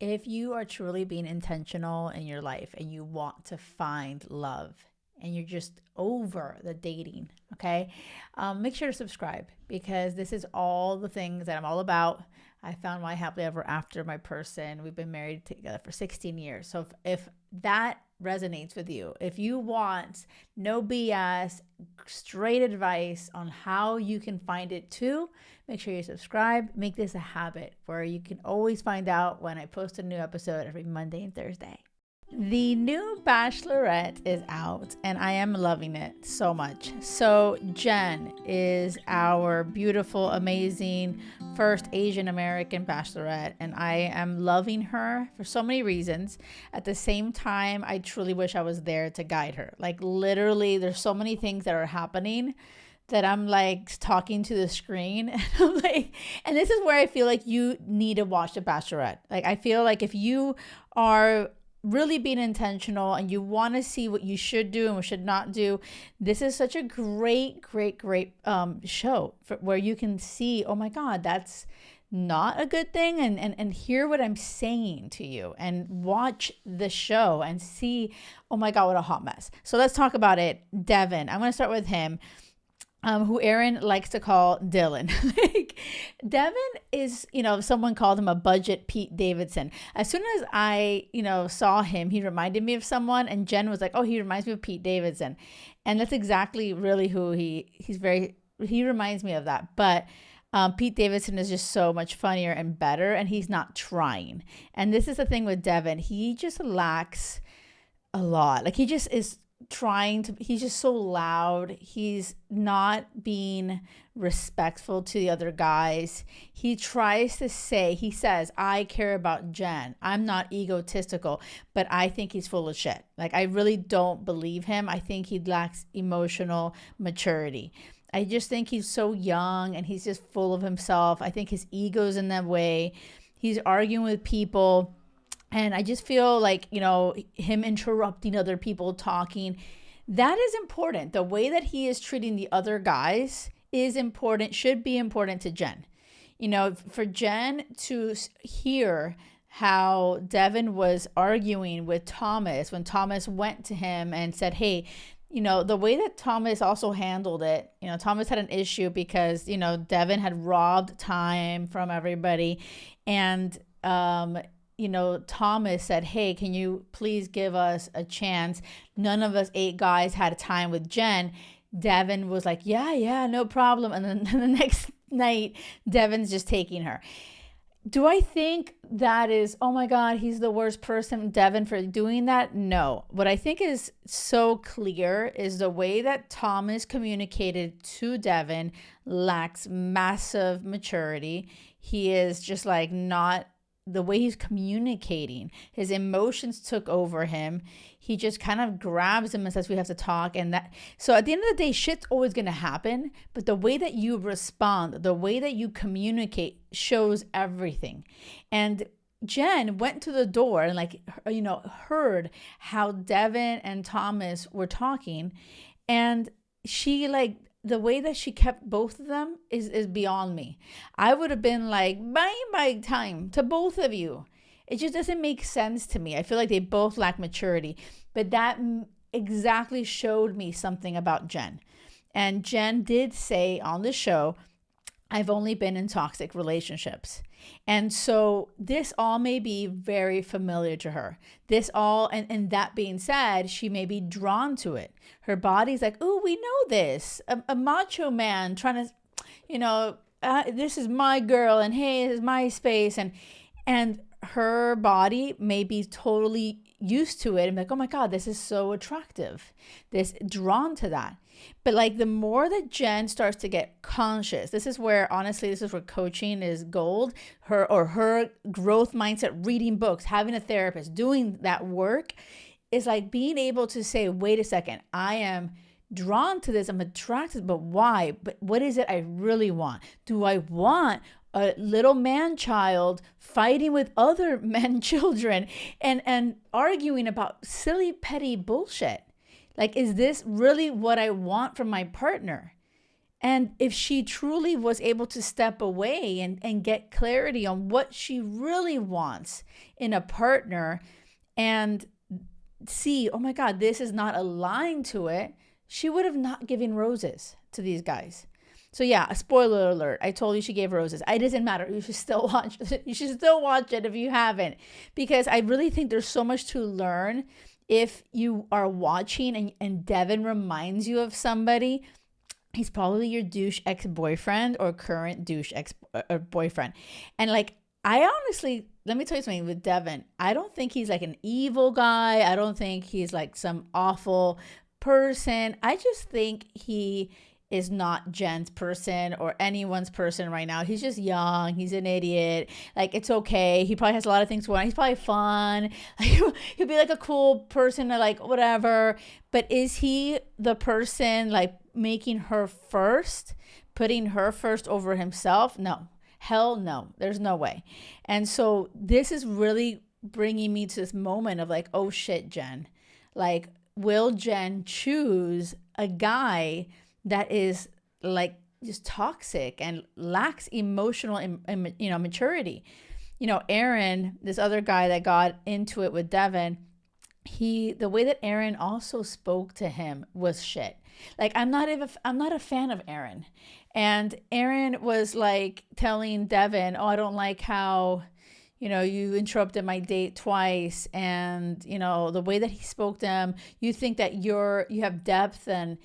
If you are truly being intentional in your life and you want to find love and you're just over the dating, okay, make sure to subscribe because this is all the things that I'm all about. I found my happily ever after my person. We've been married together for 16 years. So if that resonates with you, if you want no BS, straight advice on how you can find it too, make sure you subscribe. Make this a habit where you can always find out when I post a new episode every Monday and Thursday. The new Bachelorette is out and I am loving it so much. So Jenn is our beautiful, amazing first Asian American Bachelorette and I am loving her for so many reasons. At the same time, I truly wish I was there to guide her. Like literally, there's so many things that are happening that I'm like talking to the screen and I'm like, and this is where I feel like you need to watch The Bachelorette. Like I feel like if you are really being intentional and you want to see what you should do and what should not do, this is such a great show where you can see, oh my God, that's not a good thing, and hear what I'm saying to you and watch the show and see, oh my God, what a hot mess. So let's talk about it. Devin, I'm going to start with him. Who Aaron likes to call Dylan. Like, Devin is, someone called him a budget Pete Davidson. As soon as I, saw him, he reminded me of someone, and Jenn was like, oh, he reminds me of Pete Davidson. And that's exactly really who he reminds me of that. But Pete Davidson is just so much funnier and better, and he's not trying. And this is the thing with Devin. He just lacks a lot. Like, he just is he's just so loud. He's not being respectful to the other guys. He says, I care about Jenn. I'm not egotistical, but I think he's full of shit. Like, I really don't believe him. I think he lacks emotional maturity. I just think he's so young and he's just full of himself. I think his ego's in that way. He's arguing with people. And I just feel like, him interrupting other people talking, that is important. The way that he is treating the other guys is important, should be important to Jenn. For Jenn to hear how Devin was arguing with Thomas when Thomas went to him and said, hey, the way that Thomas also handled it, Thomas had an issue because, Devin had robbed time from everybody. And, Thomas said, hey, can you please give us a chance? None of us 8 guys had a time with Jenn. Devin was like, yeah, no problem. And then the next night, Devin's just taking her. Do I think that is, oh my God, he's the worst person, Devin, for doing that? No. What I think is so clear is the way that Thomas communicated to Devin lacks massive maturity. He is just like not, the way he's communicating, his emotions took over him. He just kind of grabs him and says, we have to talk. So at the end of the day, shit's always going to happen. But the way that you respond, the way that you communicate shows everything. And Jenn went to the door and heard how Devin and Thomas were talking. And she the way that she kept both of them is beyond me. I would have been like, bye time to both of you. It just doesn't make sense to me. I feel like they both lack maturity. But that exactly showed me something about Jenn. And Jenn did say on the show, I've only been in toxic relationships. And so this all may be very familiar to her. This all, and that being said, she may be drawn to it. Her body's like, oh, we know this. A macho man trying to, this is my girl and hey, this is my space. And her body may be totally used to it and be like, oh my God, this is so attractive. This drawn to that. But the more that Jenn starts to get conscious, this is where coaching is gold. Her growth mindset, reading books, having a therapist, doing that work is like being able to say, wait a second, I am drawn to this. I'm attracted, but why? But what is it I really want? Do I want a little man child fighting with other men children and arguing about silly, petty bullshit? Like, is this really what I want from my partner? And if she truly was able to step away and get clarity on what she really wants in a partner and see, oh my God, this is not aligned to it, she would have not given roses to these guys. So yeah, a spoiler alert. I told you she gave roses. It doesn't matter. You should still watch it. You should still watch it if you haven't, because I really think there's so much to learn if you are watching and Devin reminds you of somebody. He's probably your douche ex-boyfriend or current douche ex-boyfriend. And like, I honestly, let me tell you something with Devin. I don't think he's like an evil guy. I don't think he's like some awful person. I just think he is not Jen's person or anyone's person right now. He's just young. He's an idiot. Like, it's okay. He probably has a lot of things going on. He's probably fun. He'll be like a cool person to like whatever. But is he the person like making her first, putting her first over himself? No. Hell no. There's no way. And so this is really bringing me to this moment of like, oh shit, Jenn. Like, will Jenn choose a guy that is like just toxic and lacks emotional, maturity? Aaron, this other guy that got into it with Devin, the way that Aaron also spoke to him was shit. Like, I'm not a fan of Aaron. And Aaron was like telling Devin, oh, I don't like how, you interrupted my date twice. And, the way that he spoke to him, you think that you have depth, and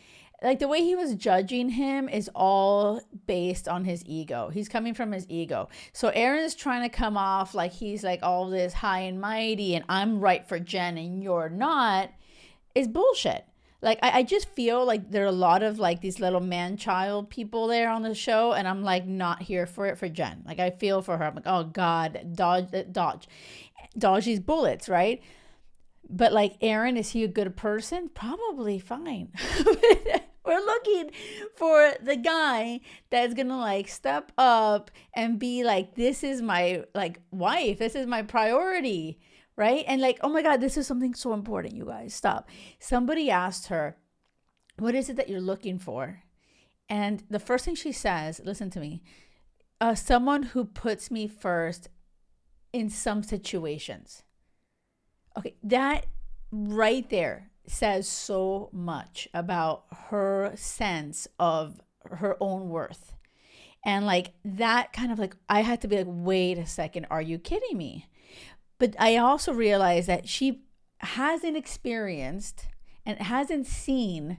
like the way he was judging him is all based on his ego. He's coming from his ego. So Aaron's trying to come off like he's like all this high and mighty and I'm right for Jenn and you're not, is bullshit. Like, I just feel like there are a lot of like these little man-child people there on the show, and I'm like not here for it for Jenn. Like, I feel for her. I'm like, oh God, dodge these bullets, right? But like, Aaron, is he a good person? Probably fine. We're looking for the guy that's gonna like step up and be like, this is my like wife. This is my priority, right? And like, oh my God, this is something so important, you guys. Stop. Somebody asked her, what is it that you're looking for? And the first thing she says, listen to me, someone who puts me first in some situations. Okay, that right there says so much about her sense of her own worth. And like that kind of like, I had to be like, wait a second, are you kidding me? But I also realized that she hasn't experienced and hasn't seen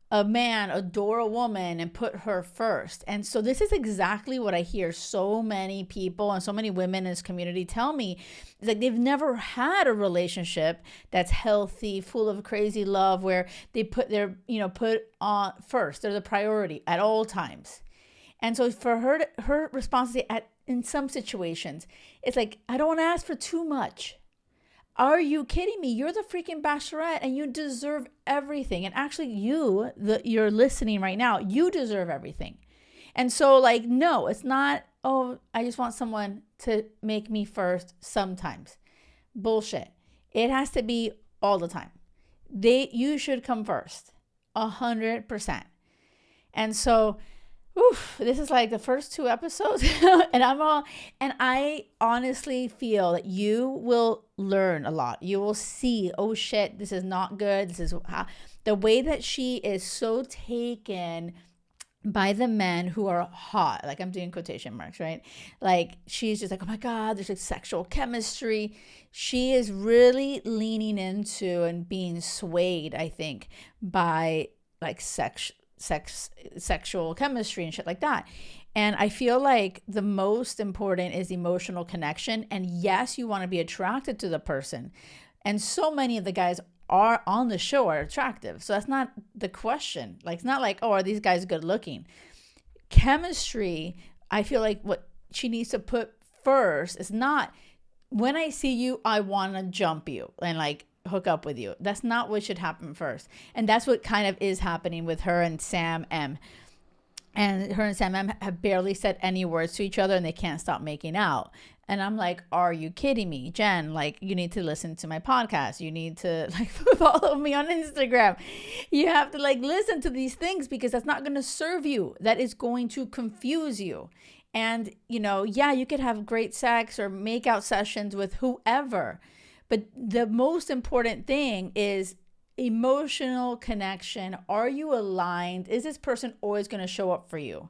a man adore a woman and put her first. And so this is exactly what I hear so many people and so many women in this community tell me. It's like they've never had a relationship that's healthy, full of crazy love, where they put their, put on first. They're the priority at all times. And so for her response in some situations, it's like, I don't want to ask for too much. Are you kidding me? You're the freaking bachelorette and you deserve everything. And actually you're listening right now, you deserve everything. And so like, no, it's not, oh, I just want someone to make me first sometimes. Bullshit. It has to be all the time. You should come first, 100%. And so, this is like the first 2 episodes and I honestly feel that you will learn a lot. You will see, oh shit, this is not good. This is the way that she is so taken by the men who are hot. Like, I'm doing quotation marks, right? Like, she's just like, oh my God, there's like sexual chemistry. She is really leaning into and being swayed, I think, by like sexual chemistry and shit like that. And I feel like the most important is emotional connection. And yes, you want to be attracted to the person. And so many of the guys are on the show are attractive. So that's not the question. Like, it's not like, oh, are these guys good looking? Chemistry, I feel like what she needs to put first is not, when I see you, I want to jump you and like hook up with you. That's not what should happen first. And that's what kind of is happening with her and Sam M. And her and Sam M have barely said any words to each other and they can't stop making out. And I'm like, are you kidding me, Jen? Like, you need to listen to my podcast. You need to like follow me on Instagram. You have to like listen to these things, because that's not going to serve you. That is going to confuse you. And, you know, yeah, you could have great sex or make out sessions with whoever. But the most important thing is emotional connection. Are you aligned? Is this person always going to show up for you?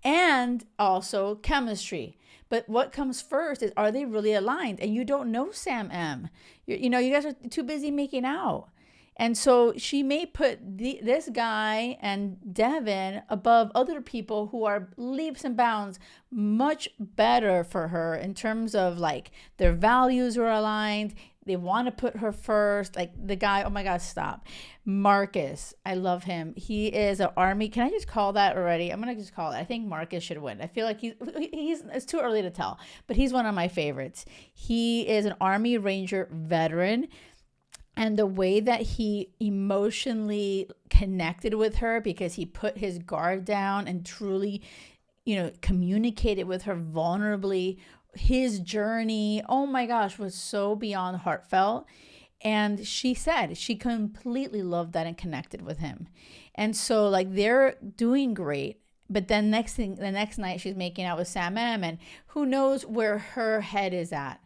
And also chemistry. But what comes first is, are they really aligned? And you don't know Sam M. You know, you guys are too busy making out. And so she may put this guy and Devin above other people who are leaps and bounds much better for her in terms of like their values are aligned. They want to put her first. Like the guy, oh my God, stop. Marcus, I love him. He is an Army. Can I just call that already? I'm going to just call it. I think Marcus should win. I feel like he's it's too early to tell, but he's one of my favorites. He is an Army Ranger veteran. And the way that he emotionally connected with her, because he put his guard down and truly, you know, communicated with her vulnerably, his journey, oh my gosh, was so beyond heartfelt. And she said she completely loved that and connected with him. And so like they're doing great. But then the next night she's making out with Sam M, and who knows where her head is at.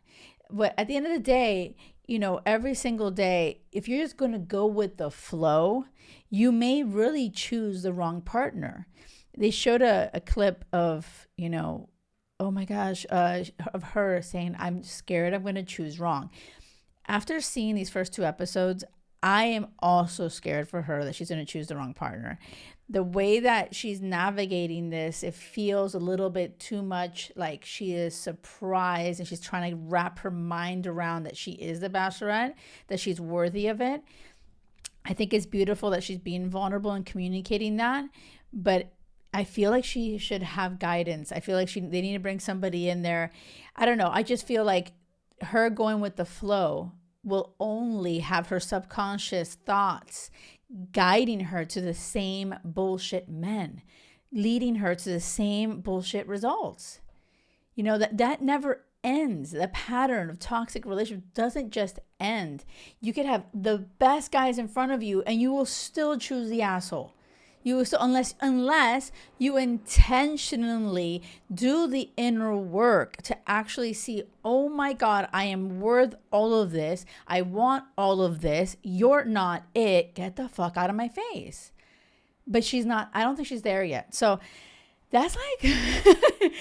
But at the end of the day, you know, every single day, if you're just going to go with the flow, you may really choose the wrong partner. They showed a clip of, you know, oh my gosh, of her saying, I'm scared I'm going to choose wrong. After seeing these first 2 episodes, I am also scared for her that she's going to choose the wrong partner. The way that she's navigating this, it feels a little bit too much like she is surprised and she's trying to wrap her mind around that she is the Bachelorette, that she's worthy of it. I think it's beautiful that she's being vulnerable and communicating that, but I feel like she should have guidance. I feel like they need to bring somebody in there. I don't know. I just feel like her going with the flow will only have her subconscious thoughts guiding her to the same bullshit men, leading her to the same bullshit results. You know, that never ends. The pattern of toxic relationship doesn't just end. You could have the best guys in front of you and you will still choose the asshole. You will still, unless you intentionally do the inner work to actually see, oh my God, I am worth all of this. I want all of this. You're not it. Get the fuck out of my face. But she's not, I don't think she's there yet. So that's like,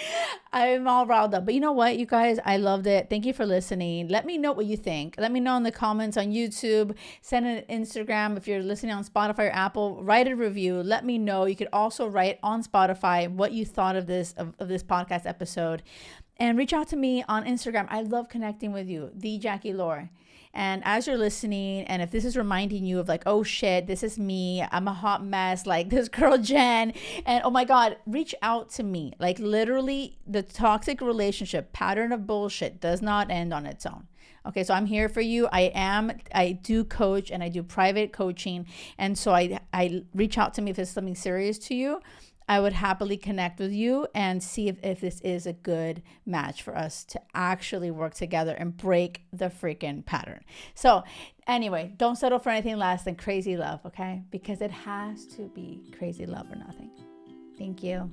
I'm all riled up. But you know what, you guys, I loved it. Thank you for listening. Let me know what you think. Let me know in the comments on YouTube. Send an Instagram. If you're listening on Spotify or Apple, write a review. Let me know. You could also write on Spotify what you thought of this podcast episode. And reach out to me on Instagram. I love connecting with you, the Jackie Loor. And as you're listening, and if this is reminding you of like, oh shit, this is me, I'm a hot mess, like this girl Jenn, and oh my God, reach out to me. Like literally, the toxic relationship pattern of bullshit does not end on its own. Okay, so I'm here for you. I do coach and I do private coaching. And so I reach out to me if it's something serious to you. I would happily connect with you and see if this is a good match for us to actually work together and break the freaking pattern. So anyway, don't settle for anything less than crazy love, okay? Because it has to be crazy love or nothing. Thank you.